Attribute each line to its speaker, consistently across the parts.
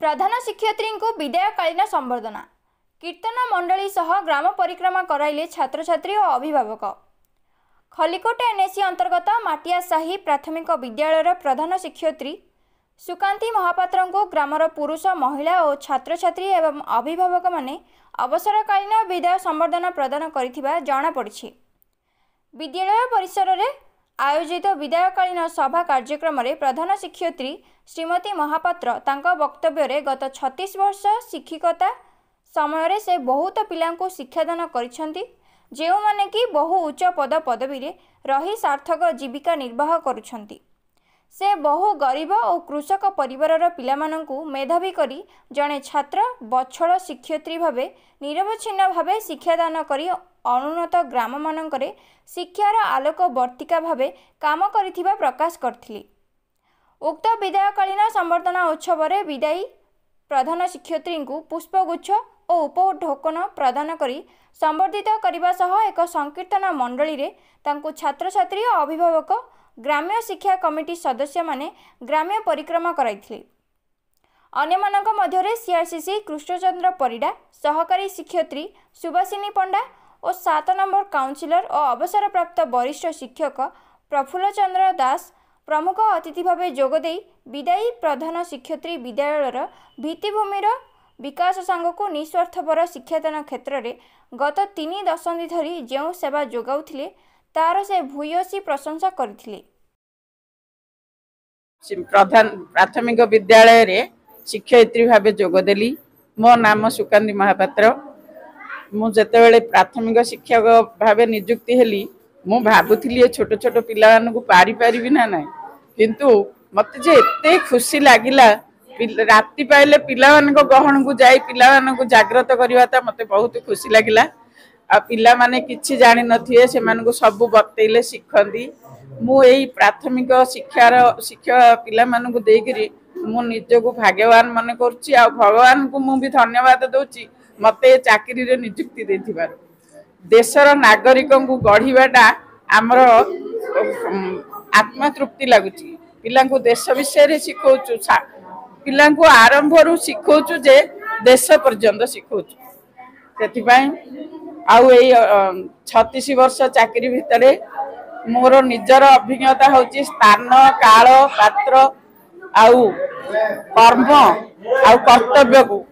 Speaker 1: प्रधान शिक्षयित्री को विदायकालीन संबर्धना कीर्तन मंडली सह ग्राम परिक्रमा कराइले छात्र छात्री और अभिभावक। खलिकोट एनएसी अंतर्गत माटियासाही प्राथमिक विद्यालय प्रधान शिक्षयित्री सुकांती महापात्र को ग्रामर पुरुष महिला और छात्र छात्री एवं अभिभावक माने अवसरकालीन विदाय संबर्धना प्रदान करिथिबा जणा पड़िछि। विद्यालय परिसर में आयोजित विदायकालीन सभा कार्यक्रम में प्रधान शिक्षयित्री श्रीमती महापात्र तांका वक्तव्य गत 36 वर्ष शिक्षिकता समय से बहुत पिलांको शिक्षादान करिसेंती, जेउ माने कि बहु उच्च पद पदवी रे रही सार्थक जीविका निर्वाह करुछंती। से बहु गरीब और कृषक परिवारर पिलामानंकु मेधावी करी जड़े छात्र बछड़ शिक्षयित्री भावे निरवच्छिन्न भावे शिक्षादान करी अनुन्नत ग्राम मानकरे शिक्षार आलोक वर्तिका भावे काम करिथिबा प्रकाश करथिले। उक्त विदायकालीन संबर्धना उत्सव रे विदायी प्रधान शिक्षयित्री को पुष्पगुच्छ और उपढोकन प्रदान करी संबर्धित करने सह एक संकीर्तन मंडली रे तांको छात्र छात्री और अभिभावक ग्राम्य शिक्षा कमिटी सदस्य माने ग्राम्य परिक्रमा कराइथिले। अन्यमानक मध्यरे सीआरसीसी कृष्णचंद्र परिडा, सहकारी शिक्षयित्री सुभाषिनी पंडा और 7 नंबर काउंसिलर और अवसर प्राप्त वरिष्ठ शिक्षक प्रफुल्ल चंद्र दास प्रमुख अतिथि भाव जोगदे विदायी प्रधान शिक्षयित्री विद्यालयर भित्तिभूमिर विकास सांगक निस्वार्थपर शिक्षादान क्षेत्र में गत 3 दशंधि धरी जो सेवा जोगाउथिले तार से भूयसी प्रशंसा करथिले।
Speaker 2: प्रधान प्राथमिक विद्यालय रे शिक्षयित्री भाव जोगदेली। मो नाम सुकांती महापात्र। मु जेतेबेले प्राथमिक शिक्षक भाव नियुक्ति हेली मु भाबुथिली छोट छोट पिलामानकु पारि पारिबि ना नाही, किंतु मते जे एते खुशी लागिला राति पाइले पिलामानक गहन को जाई पिलामानकु जागृत करवा ता मते बहुत खुशी लागिला। आ पिला माने किछि जानि नथिए से मानकु सब बतैले शिखंदी। मु एई प्राथमिक शिक्षा पिला मानकु देगिरी मु निजको भाग्यवान मन करछि आ भगवान को मु भी धन्यवाद दोछि मते चाकरी रे नियुक्ति देथिबार। देशर नागरिक को गढ़ीबाटा आमर आत्मा तृप्ति लगुची। पिला को देश विषय रे शिखौचु, पिला को आरंभ रु शिखौचु जे देश पर्यंत शिखौचु। सेथिबाई आउ 36 वर्ष चाकरी भितर मोर निजर अभिज्ञता होची स्थान काल पात्र आउ कर्म आउ कर्तव्य को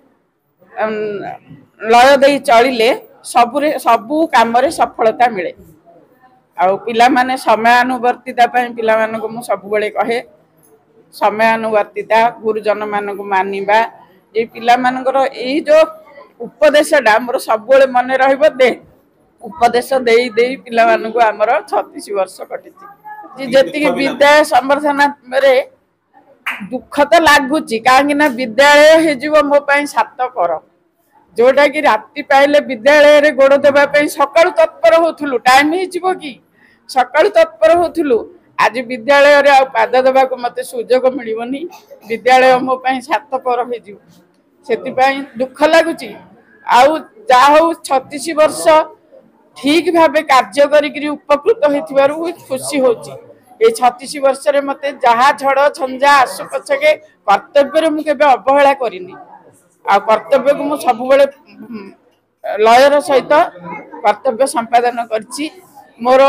Speaker 2: लय दे चलिले सबु काम रे सफलता मिले। आउ पिला माने समयानुवर्तिता पई पिला मानको मु सब बेले कहे समयानुवर्तिता गुरुजन मानको मानिबा ए पिला मानकर ए जो उपदेशटा मोर सब बेले मन रहिबो दे उपदेश देई देई पिला मानको हमर 36 वर्ष कटिछि। जेतिक विद्यालय संवर्धना रे दुख तो लागुची काहेकि ना विद्यालय हे जीव मो पई 7 कर जोटा कि राति पाइले विद्यालय रे गोड़ देबा पई सकाळु तत्पर होथुलु। टाइम हे जीव कि सकाळु तत्पर होथुलु। आज विद्यालय रे आ पाद देबा को मते सुजोग मिलिबोनी। विद्यालय मो पई 7 कर हे जीव सेति पई दुख लागुची। आउ जा हो 36 वर्ष ठीक भावे कार्य करी उपकृत होइथिबारु खुशी होची। ए 36 वर्ष रे मते जहा झड़ झंझा आसु पछके कर्तव्य रे मु केबे अवहेला करिनी। आ कर्तव्य को मु सब बेले लयर सहित कर्तव्य संपादन करछि। मोर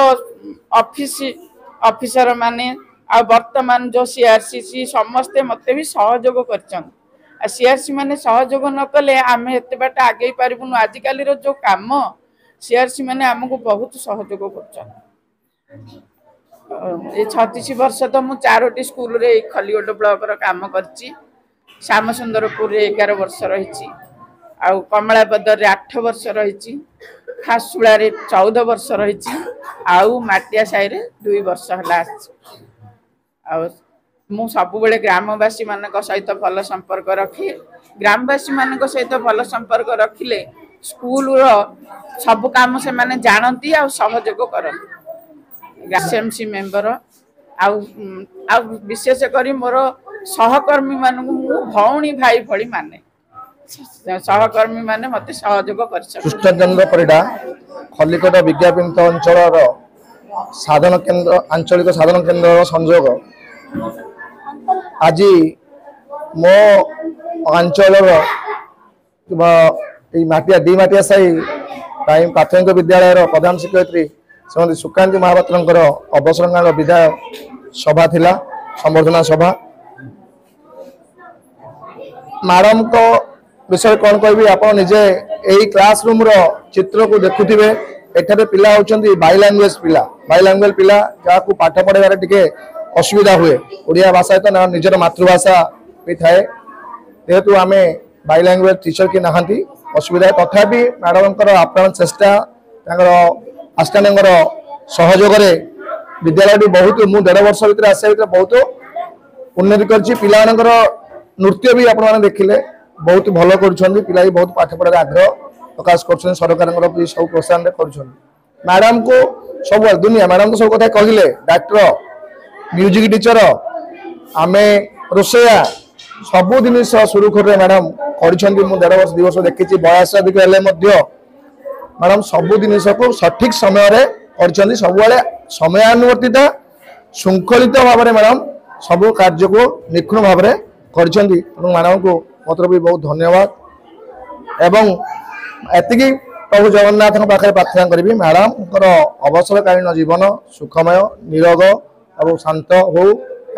Speaker 2: ऑफिसर माने आ वर्तमान जो सीआरसीसी समस्ते मते भी सहयोग करछन। आ सीआरसी माने सहयोग न कले आमे एते बाटा आगे पारिबुनु। आजिकाली रो जो काम सीआरसी माने हमको बहुत सहयोग करछन। ए 36 वर्ष तो मु 4टी स्कूल रे खलिकोट ब्लॉक रो काम करछि। श्यामसुंदरपुर रे 11 वर्ष रहिछि, आ कमलापदर रे 8 वर्ष रहिछि, खासुळा रे 14 वर्ष रहिछि, आ माटियासाही रे 2 वर्ष हला। आ मु सब बेले ग्रामवासी मानक सहित भल संपर्क रखी। ग्रामवासी मानक सहित भल संपर्क रखिले स्कूल रो सब काम से माने जानती आ सहयोग करती। एसएमसी मेंबर आ विशेष करी मोर सहकर्मी मानकु मु भौणी भाई भली माने। सहकर्मी माने मते सहयोग करछ।
Speaker 3: कृष्णचंद्र परिडा खलिकोट विज्ञापन अंचल साधन केंद्र आंचलिक साधन केंद्र संयोग आज मो अंचल माटिया डी माटिया साई प्राथमिक विद्यालय प्रधान शिक्षयित्री श्रीमती सुकांती महापात्र अवसर विदाय सभा थिला संबर्धना सभा। मैडम को विषय कौन कहबी आप निजे यही क्लासरूम रो चित्र को देखुथिबे एठारे पिला होचंदी बाइलैंग्वेज पिला जाकू पाठ पढ़ाइबार टिके असुविधा हुए ओडिया भाषा तो निजर मातृभाषा भी थाए जेहेतु आमे बाइलैंग्वेज टीचर की नहांती असुविधा तथापि मैडम आप्राण चेष्टा आस्टांग सहयोग विद्यालय बहुत मु 1.5 वर्ष भीतर आसिया भीतर बहुत उन्नति करछि पिला नृत्य भी आपण माने देखिले बहुत भल करुछंदी पिला भी बहुत पाठ पढ़ार आग्रह प्रकाश कर सरकार भी सब प्रोत्साहन कर मैडम को सब दुनिया मैडम तो सब कथा कहले डॉक्टर म्यूजिक टीचर आमे रोसैया सब जिन सुरुखुर मैडम कर 1.5 वर्ष 2 वर्ष देखी बयस अधिक मैडम सब जिन को सठिक समय कर सब समयानुवर्तिता श्रृंखलित भाव में मैडम सब कार्य को निखुण भाव में कर मैडम को मतलब भी बहुत धन्यवाद एवं एति प्रभु जगन्नाथ पाखे प्रार्थना करी मैडम अवसरकालीन जीवन सुखमय निरोग और शांत हो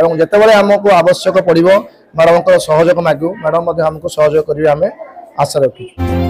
Speaker 3: एवं जितेबाला आमको आवश्यक पड़ो मैडम सहयोग मागू मैडम आमको सहयोग करेंगे आम आशा रखी।